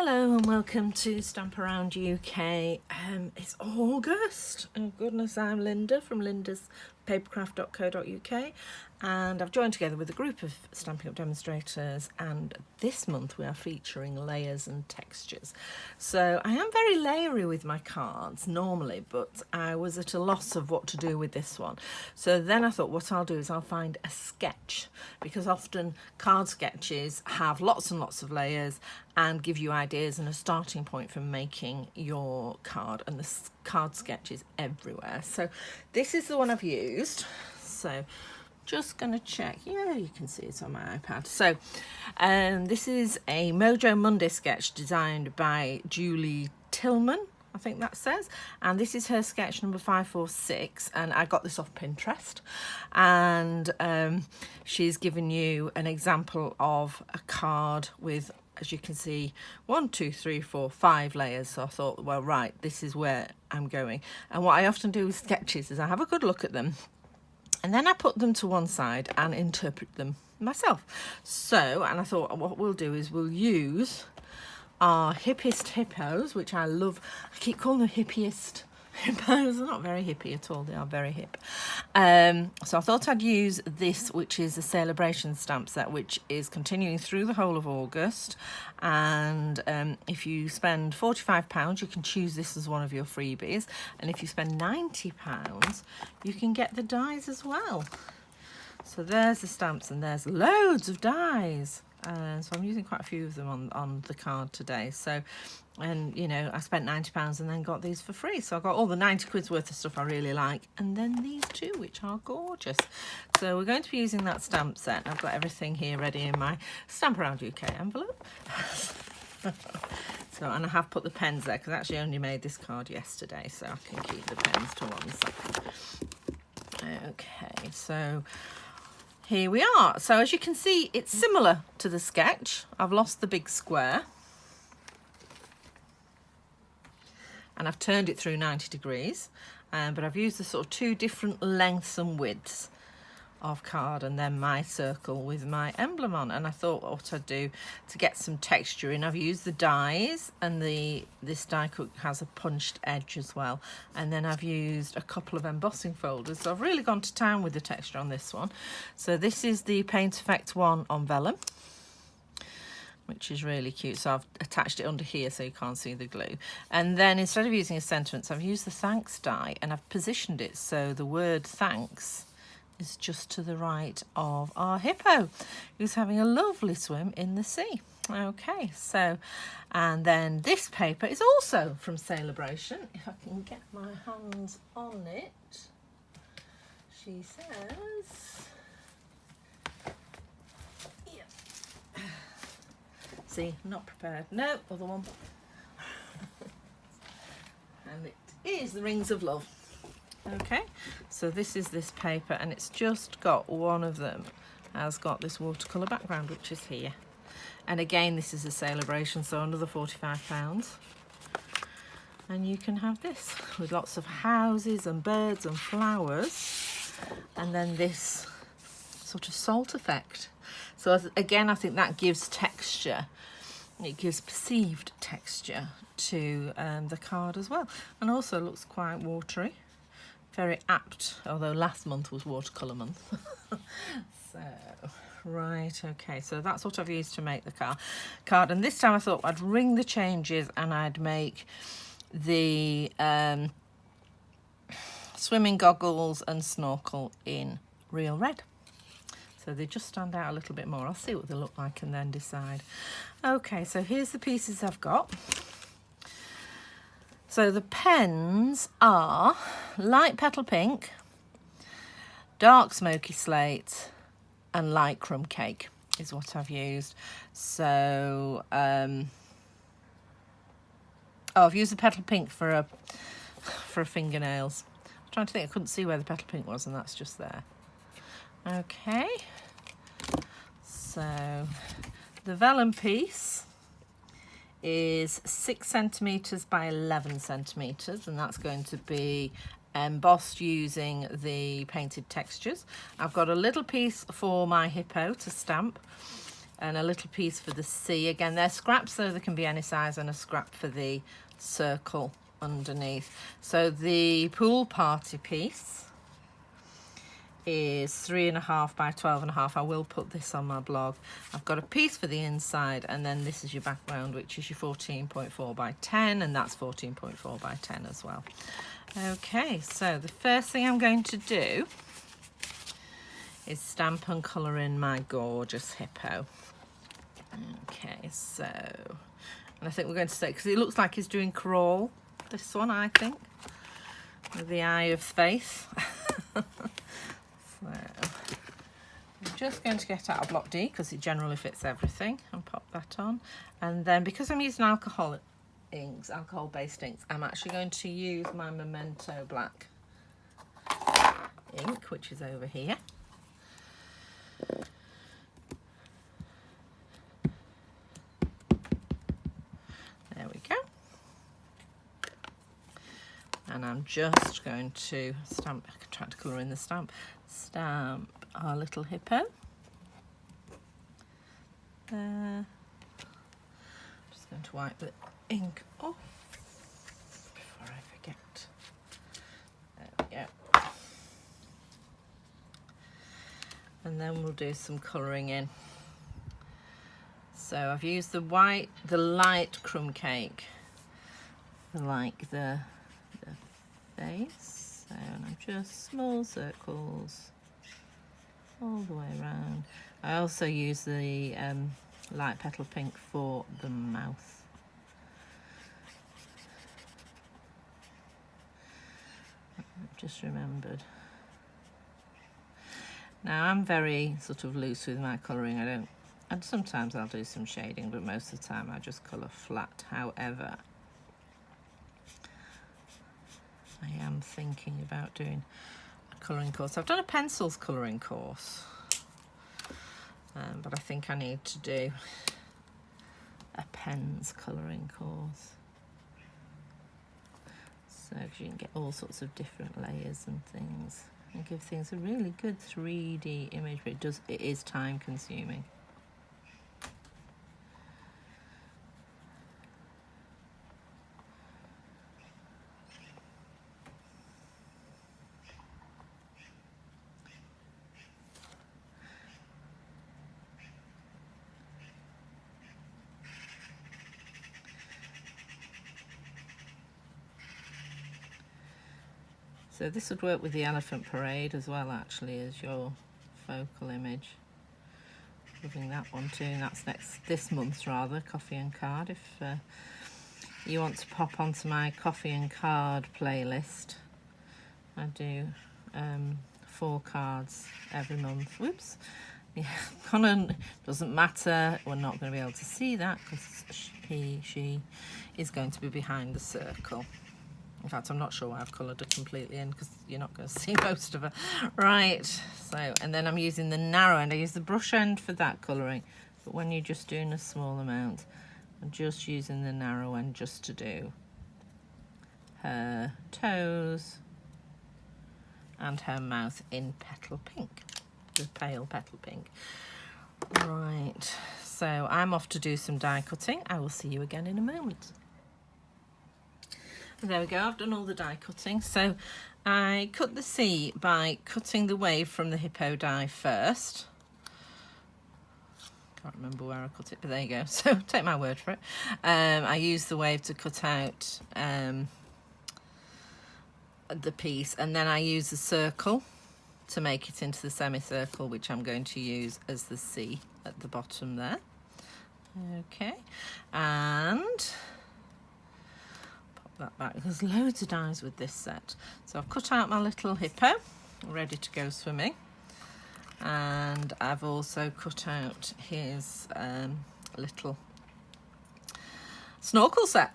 Hello and welcome to Stamp Around UK. It's August. Oh goodness, I'm Linda from lindaspapercraft.co.uk and I've joined together with a group of Stampin' Up demonstrators, and this month we are featuring layers and textures. So I am very layery with my cards normally, but I was at a loss of what to do with this one. So then I thought what I'll do is I'll find a sketch, because often card sketches have lots and lots of layers and give you ideas and a starting point for making your card, and the card sketch is everywhere. So this is the one I've used. So just going to check. Yeah, you can see it on my iPad. So this is a Mojo Monday sketch designed by Julie Tillman, I think that says, and this is her sketch number 546, and I got this off Pinterest, and she's given you an example of a card with, as you can see, 1, 2, 3, 4, 5 layers. So I thought, well, right, this is where I'm going. And what I often do with sketches is I have a good look at them and then I put them to one side and interpret them myself. So, and I thought what we'll do is we'll use our hippest hippos, which I love. I keep calling them hippiest hippos. They're not very hippie at all. They are very hip. So I thought I'd use this, which is a celebration stamp set, which is continuing through the whole of August. And if you spend £45, you can choose this as one of your freebies. And if you spend £90, you can get the dies as well. So there's the stamps, and there's loads of dies. So I'm using quite a few of them on the card today. So, and you know, I spent £90 and then got these for free. So I got all the 90 quid's worth of stuff I really like, and then these two, which are gorgeous. So we're going to be using that stamp set. I've got everything here ready in my Stamp Around UK envelope. So, and I have put the pens there because I actually only made this card yesterday, so I can keep the pens to one side. Okay, so here we are. So as you can see, it's similar to the sketch. I've lost the big square and I've turned it through 90 degrees, but I've used the sort of two different lengths and widths of card, and then my circle with my emblem on. And I thought what I'd do to get some texture in, I've used the dies, and this die cut has a punched edge as well, and then I've used a couple of embossing folders. So I've really gone to town with the texture on this one. So this is the Paint Effect one on vellum, which is really cute. So I've attached it under here so you can't see the glue. And then instead of using a sentiment, I've used the thanks die, and I've positioned it so the word thanks is just to the right of our hippo, who's having a lovely swim in the sea. Okay, so, and then this paper is also from Celebration. If I can get my hands on it, she says, yeah. See, not prepared. No, other one. And it is the Rings of Love. Okay, so this is this paper, and it's just got one of them has got this watercolour background, which is here. And again, this is a Celebration, so another £45. And you can have this with lots of houses and birds and flowers, and then this sort of salt effect. So again, I think that gives texture. It gives perceived texture to the card as well, and also looks quite watery. Very apt, although last month was watercolour month. So, right, okay, so that's what I've used to make the card. And this time I thought I'd ring the changes and I'd make the swimming goggles and snorkel in real red. So they just stand out a little bit more. I'll see what they look like and then decide. Okay, so here's the pieces I've got. So the pens are light petal pink, dark smoky slate, and light crumb cake is what I've used. So, I've used the petal pink for fingernails. I'm trying to think, I couldn't see where the petal pink was, and that's just there. Okay, so the vellum piece is 6 centimetres by 11 centimetres, and that's going to be embossed using the painted textures. I've got a little piece for my hippo to stamp, and a little piece for the sea. Again, they're scraps, so there can be any size, and a scrap for the circle underneath. So the pool party piece is 3.5 by 12.5. I will put this on my blog. I've got a piece for the inside, and then this is your background, which is your 14.4 by 10, and that's 14.4 by 10 as well. Okay, so the first thing I'm going to do is stamp and colour in my gorgeous hippo. Okay, so, and I think we're going to say, because it looks like he's doing crawl, this one, I think, with the eye of faith. So I'm just going to get out a block D, because it generally fits everything, and pop that on. And then, because I'm using alcohol-based inks, I'm actually going to use my Memento Black ink, which is over here. There we go. And I'm just going to stamp, I can try to colour in the stamp our little hippo. There. Just going to wipe the ink off before I forget. There we go. And then we'll do some colouring in. So I've used the light crumb cake for like the face. So, and I'm just small circles all the way around. I also use the light petal pink for the mouth. I've just remembered. Now I'm very sort of loose with my colouring. And sometimes I'll do some shading, but most of the time I just colour flat. However, I am thinking about doing a colouring course. I've done a pencils colouring course, but I think I need to do a pens colouring course. So you can get all sorts of different layers and things, and give things a really good 3D image, but it is time consuming. So this would work with the elephant parade as well, actually, as your focal image. Loving that one too. And that's this month's rather, coffee and card. If you want to pop onto my coffee and card playlist, I do 4 cards every month. Whoops. Yeah, Conan, doesn't matter. We're not going to be able to see that because she is going to be behind the circle. In fact, I'm not sure why I've coloured her completely in, because you're not going to see most of her. Right, so, and then I'm using the narrow end. I use the brush end for that colouring, but when you're just doing a small amount, I'm just using the narrow end just to do her toes and her mouth in petal pink, the pale petal pink. Right, so I'm off to do some die cutting. I will see you again in a moment. There we go, I've done all the die cutting. So I cut the C by cutting the wave from the hippo die first. Can't remember where I cut it, but there you go. So take my word for it. I used the wave to cut out the piece, and then I use the circle to make it into the semicircle, which I'm going to use as the C at the bottom there. Okay, and that back. There's loads of dies with this set. So I've cut out my little hippo, ready to go swimming, and I've also cut out his little snorkel set,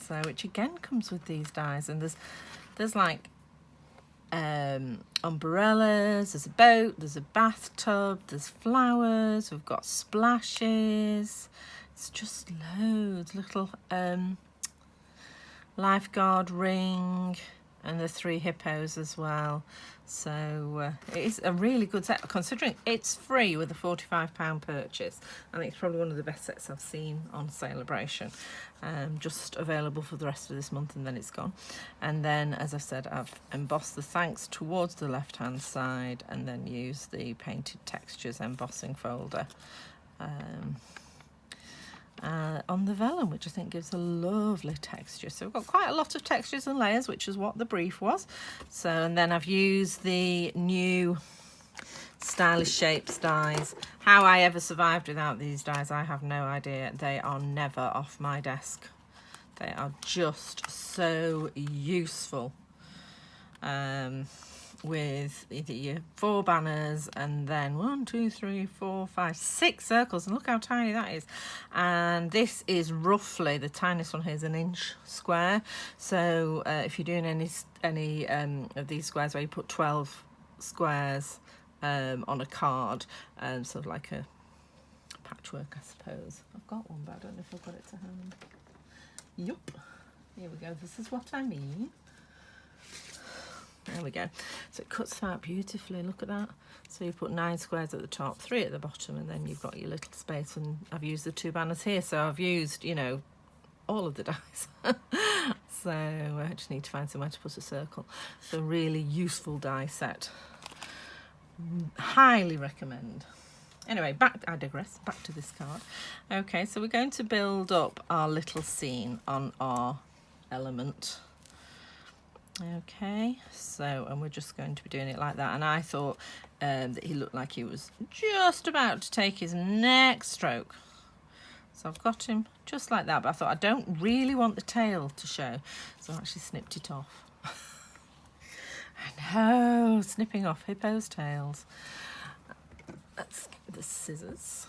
so which again comes with these dies. And there's like umbrellas, there's a boat, there's a bathtub, there's flowers, we've got splashes. It's just loads. Little lifeguard ring, and the 3 hippos as well. So it is a really good set, considering it's free with a £45 purchase. I think it's probably one of the best sets I've seen on Celebration. Just available for the rest of this month, and then it's gone. And then, as I said, I've embossed the thanks towards the left hand side, and then used the painted textures embossing folder on the vellum, which I think gives a lovely texture. So we've got quite a lot of textures and layers, which is what the brief was. So, and then I've used the new Stylish Shapes dies. How I ever survived without these dies, I have no idea. They are never off my desk. They are just so useful. With either your 4 banners and then 1, 2, 3, 4, 5, 6 circles, and look how tiny that is. And this is roughly, the tiniest one here is 1 inch square. So if you're doing any of these squares where you put 12 squares on a card, sort of like a patchwork, I suppose. I've got one, but I don't know if I've got it to hand. Yup, here we go. This is what I mean. There we go. So it cuts out beautifully, look at that. So you put 9 squares at the top, 3 at the bottom, and then you've got your little space. And I've used the 2 banners here, so I've used, you know, all of the dies. So I just need to find somewhere to put a circle. So really useful die set. Highly recommend. Anyway, I digress, back to this card. Okay, so we're going to build up our little scene on our element. Okay, so, and we're just going to be doing it like that. And I thought that he looked like he was just about to take his next stroke. So I've got him just like that, but I thought I don't really want the tail to show. So I actually snipped it off. I know, snipping off hippos' tails. Let's get the scissors.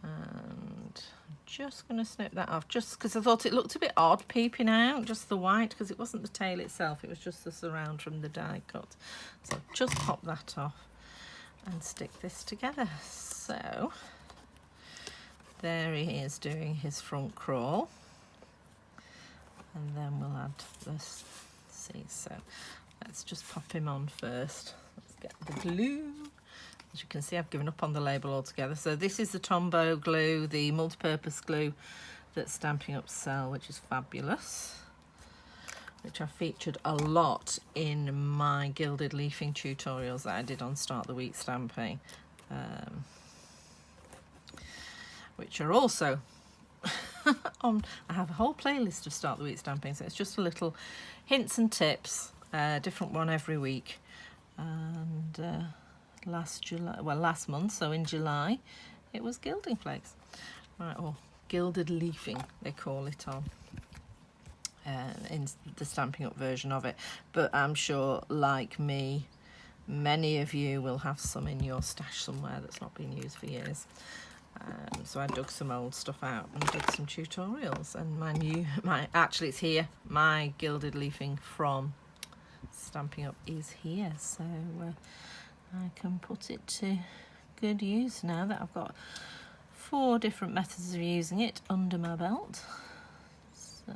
And I'm just going to snip that off, just because I thought it looked a bit odd peeping out, just the white, because it wasn't the tail itself, it was just the surround from the die cut. So I've just pop that off and stick this together. So there he is doing his front crawl, and then we'll add this. See, so let's just pop him on first. Let's get the glue. As you can see, I've given up on the label altogether. So this is the Tombow glue, the multi-purpose glue that Stampin' Up sell, which is fabulous, which I featured a lot in my gilded leafing tutorials that I did on Start the Week stamping, which are also on. I have a whole playlist of Start the Week stamping, so it's just a little hints and tips, different one every week. And last month, so in July, it was gilding flakes, right, or gilded leafing they call it on in the Stampin' Up version of it. But I'm sure, like me, many of you will have some in your stash somewhere that's not been used for years. So I dug some old stuff out and did some tutorials, and actually it's here, my gilded leafing from Stampin' Up is here, so I can put it to good use now that I've got 4 different methods of using it under my belt. So,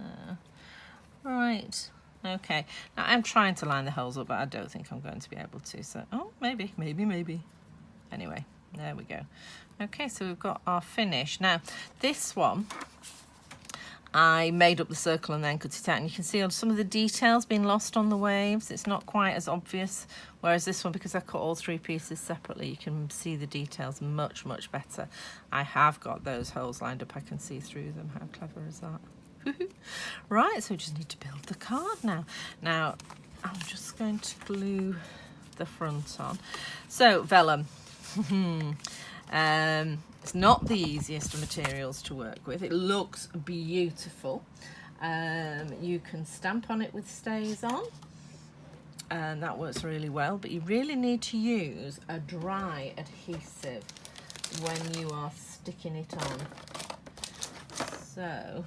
right, okay. Now I'm trying to line the holes up, but I don't think I'm going to be able to. So, oh, maybe. Anyway, there we go. Okay, so we've got our finish. Now, this one, I made up the circle and then cut it out, and you can see some of the details being lost on the waves. It's not quite as obvious, whereas this one, because I cut all 3 pieces separately, you can see the details much, much better. I have got those holes lined up, I can see through them. How clever is that? Right, so we just need to build the card now. Now, I'm just going to glue the front on. So, vellum. It's not the easiest of materials to work with. It looks beautiful. You can stamp on it with stays on, and that works really well, but you really need to use a dry adhesive when you are sticking it on. So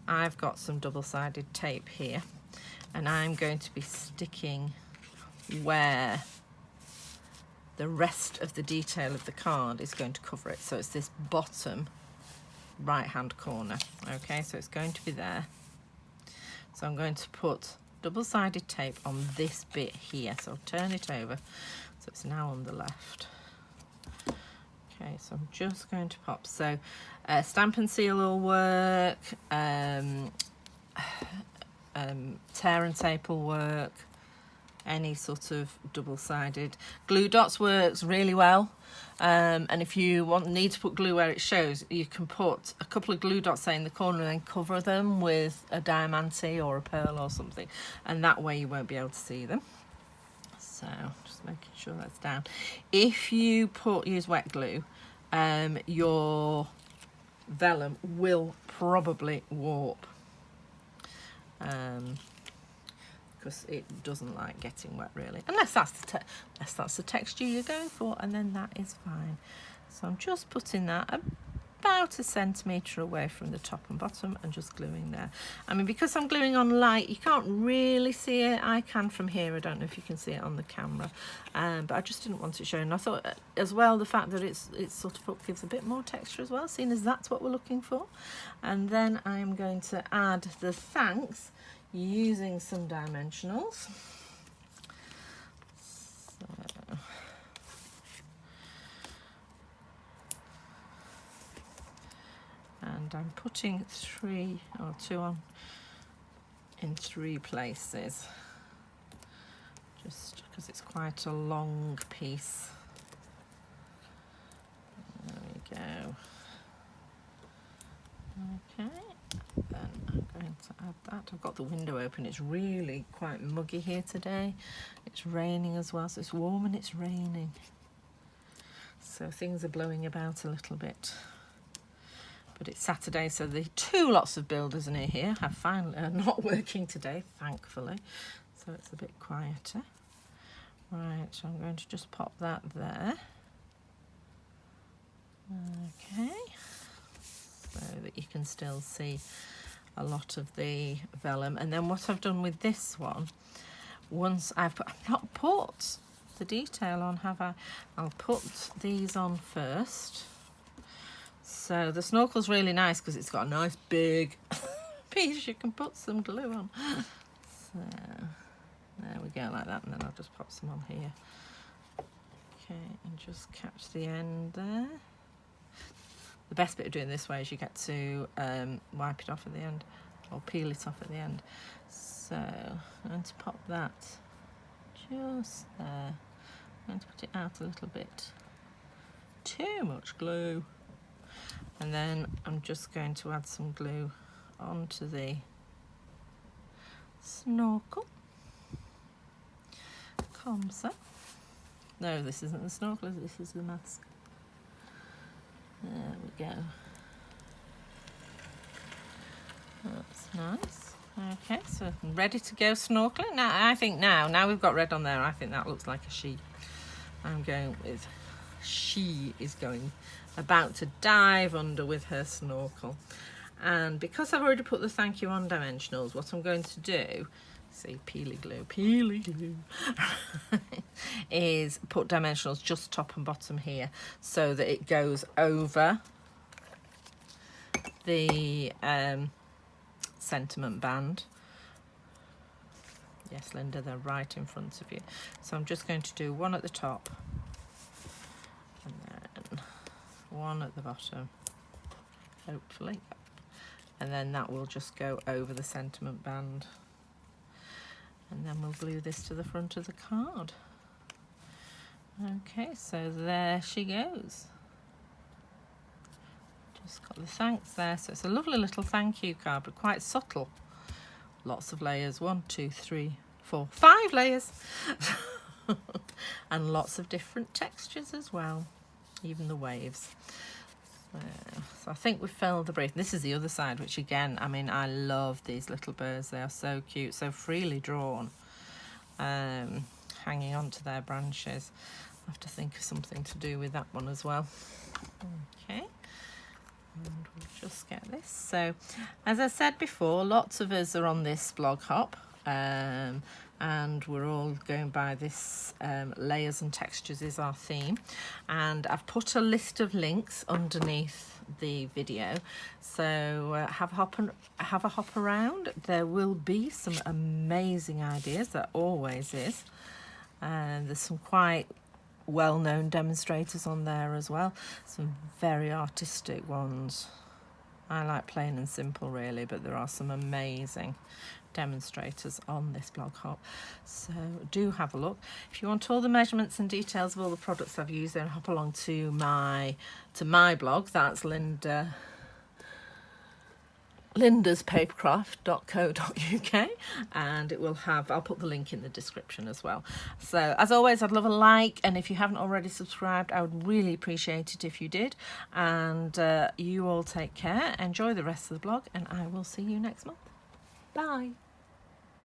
I've got some double-sided tape here, and I'm going to be sticking where the rest of the detail of the card is going to cover it. So it's this bottom right hand corner. Okay, so it's going to be there. So I'm going to put double-sided tape on this bit here. So I'll turn it over so it's now on the left. Okay, so I'm just going to pop. So stamp and seal will work, tear and tape will work, any sort of double-sided. Glue dots works really well, and if you need to put glue where it shows, you can put a couple of glue dots, say, in the corner and then cover them with a diamante or a pearl or something, and that way you won't be able to see them. So just making sure that's down. If you use wet glue, your vellum will probably warp, because it doesn't like getting wet really, unless that's the texture you're going for, and then that is fine. So I'm just putting that about 1 centimetre away from the top and bottom and just gluing there. I mean, because I'm gluing on light, you can't really see it. I can from here. I don't know if you can see it on the camera, but I just didn't want it showing. I thought as well the fact that it's sort of up gives a bit more texture as well, seeing as that's what we're looking for. And then I'm going to add the thanks using some dimensionals. So, and I'm putting 3 or 2 on in 3 places, just because it's quite a long piece. There we go. Okay, then I'm going to add that. I've got the window open. It's really quite muggy here today. It's raining as well, so it's warm and it's raining. So things are blowing about a little bit. But it's Saturday, so the 2 lots of builders near here are not working today, thankfully. So it's a bit quieter. Right, so I'm going to just pop that there. Okay. So that you can still see a lot of the vellum. And then what I've done with this one, I've not put the detail on, have I? I'll put these on first. So the snorkel's really nice because it's got a nice big piece you can put some glue on. So there we go, like that, and then I'll just pop some on here. Okay, and just catch the end there. The best bit of doing this way is you get to wipe it off at the end, or peel it off at the end. So I'm going to pop that just there. I'm going to put it out a little bit. Too much glue. And then I'm just going to add some glue onto the snorkel. Comme ça. No, this isn't the snorkel, this is the mask. There we go. That's nice. Okay, so I'm ready to go snorkeling. Now, I think now we've got red on there, I think that looks like a she. I'm going with, she is about to dive under with her snorkel. And because I've already put the thank you on dimensionals, what I'm going to do, see, peely glue, is put dimensionals just top and bottom here so that it goes over the sentiment band. Yes, Linda, they're right in front of you. So I'm just going to do one at the top and then one at the bottom, hopefully, and then that will just go over the sentiment band, and then we'll glue this to the front of the card. Okay, so there she goes. Just got the thanks there, so it's a lovely little thank you card, but quite subtle. Lots of layers, 1, 2, 3, 4, 5 layers. And lots of different textures as well, even the waves. So I think we've filled the brief. This is the other side, which again, I mean, I love these little birds. They are so cute, so freely drawn, hanging onto their branches. I have to think of something to do with that one as well. Okay, and we'll just get this. So as I said before, lots of us are on this blog hop. and we're all going by this layers and textures is our theme. And I've put a list of links underneath the video, so have a hop around. There will be some amazing ideas, there always is, and there's some quite well-known demonstrators on there as well, some very artistic ones. I like plain and simple really, but there are some amazing demonstrators on this blog hop, so do have a look. If you want all the measurements and details of all the products I've used, then hop along to my blog. That's lindaspapercraft.co.uk, and it will have, I'll put the link in the description as well. So as always, I'd love a like, and if you haven't already subscribed, I would really appreciate it if you did. And you all take care, enjoy the rest of the blog, and I will see you next month. Bye.